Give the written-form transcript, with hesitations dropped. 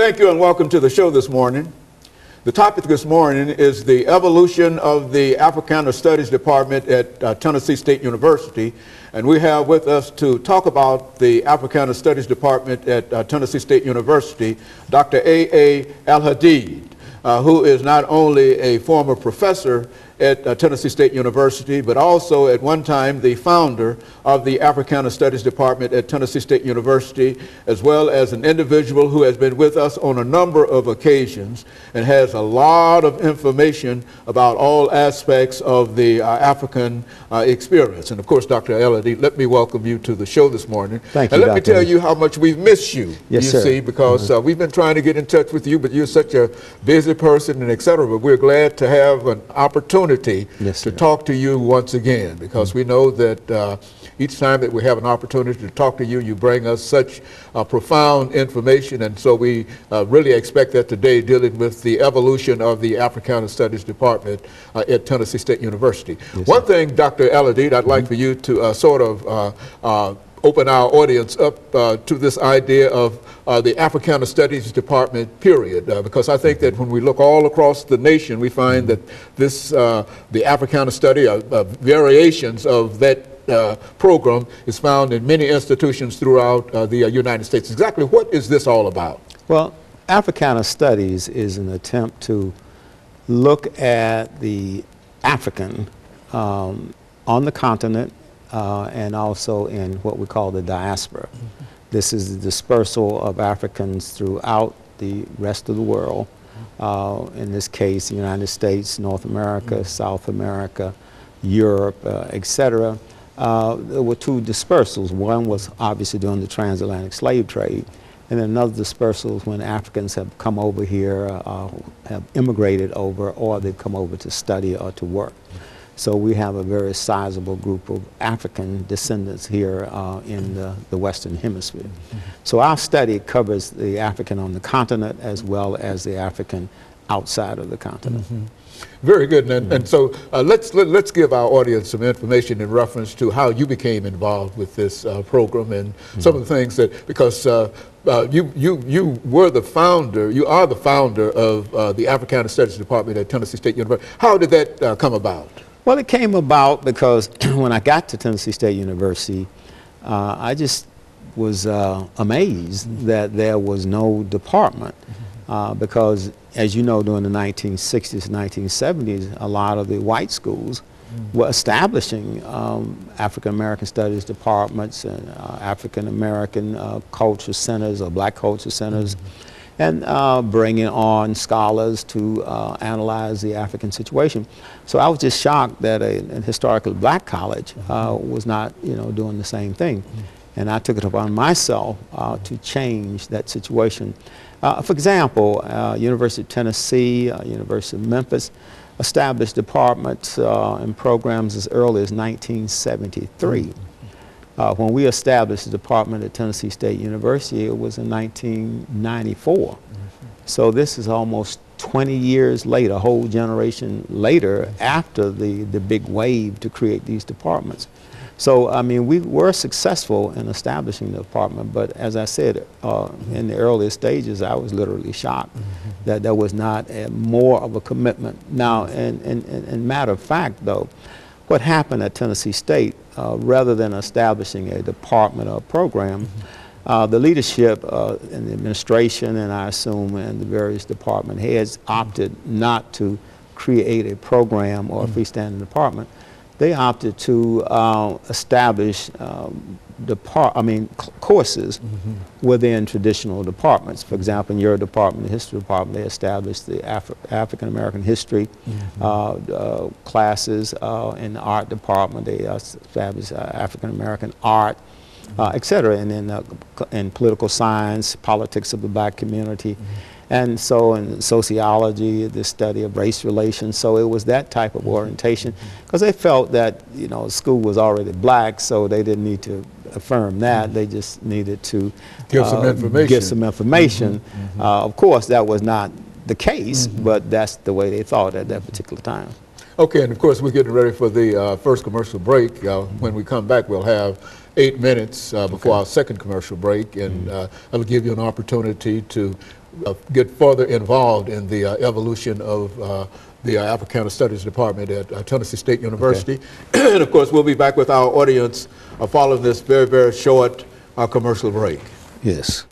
thank you and welcome to the show this morning. The topic this morning is the evolution of the Africana Studies Department at Tennessee State University. And we have with us to talk about the Africana Studies Department at Tennessee State University, Dr. AAl-Hadid, who is not only a former professor at Tennessee State University, but also at one time the founder of the Africana Studies Department at Tennessee State University, as well as an individual who has been with us on a number of occasions and has a lot of information about all aspects of the African experience. And of course, Dr. Hadid, let me welcome you to the show this morning. Thank you, and let me tell you how much we've missed you, yes, sir. See, because we've been trying to get in touch with you, but you're such a busy person and et cetera. But we're glad to have an opportunity to talk to you once again, because we know that each time that we have an opportunity to talk to you, you bring us such profound information, and so we really expect that today, dealing with the evolution of the Africana Studies Department at Tennessee State University. Yes, one thing, Dr. Hadid, I'd like for you to sort of open our audience up to this idea of the Africana Studies Department, period, because I think that when we look all across the nation, we find that this, the Africana study, variations of that program is found in many institutions throughout the United States. Exactly what is this all about? Well, Africana Studies is an attempt to look at the African on the continent and also in what we call the diaspora. This is the dispersal of Africans throughout the rest of the world. In this case, the United States, North America, South America, Europe, etc. There were two dispersals. One was obviously during the transatlantic slave trade, and then another dispersal is when Africans have come over here, have immigrated over, or they've come over to study or to work. So we have a very sizable group of African descendants here in the Western Hemisphere. So our study covers the African on the continent as well as the African outside of the continent. Very good, and so let's give our audience some information in reference to how you became involved with this program and some of the things that, because you were the founder, you are the founder of the Africana Studies Department at Tennessee State University. How did that come about? Well, it came about because when I got to Tennessee State University, I just was amazed that there was no department because, as you know, during the 1960s and 1970s, a lot of the white schools were establishing African-American studies departments and African-American culture centers or black culture centers, and bringing on scholars to analyze the African situation. So I was just shocked that a historically black college was not, doing the same thing. And I took it upon myself to change that situation. For example, University of Tennessee, University of Memphis established departments and programs as early as 1973. When we established the department at Tennessee State University, it was in 1994. So this is almost 20 years later, a whole generation later, after the big wave to create these departments. So, I mean, we were successful in establishing the department, but as I said, in the earliest stages, I was literally shocked that there was not more of a commitment. Now, in matter of fact, though, what happened at Tennessee State, rather than establishing a department or a program, the leadership and the administration, and I assume and the various department heads, opted not to create a program or a freestanding department. They opted to establish courses within traditional departments. For example, in your department, the history department, they established the African American history classes. In the art department, they established African American art, etc. And then in political science, politics of the black community. And so in sociology, the study of race relations. So it was that type of orientation, because they felt that, school was already black, so they didn't need to affirm that. They just needed to give some information. Of course, that was not the case, but that's the way they thought at that particular time. Okay, and of course, we're getting ready for the first commercial break. When we come back, we'll have 8 minutes before our second commercial break, and that'll give you an opportunity to get further involved in the evolution of the Africana Studies Department at Tennessee State University. And of course, we'll be back with our audience following this very, very short commercial break. Yes.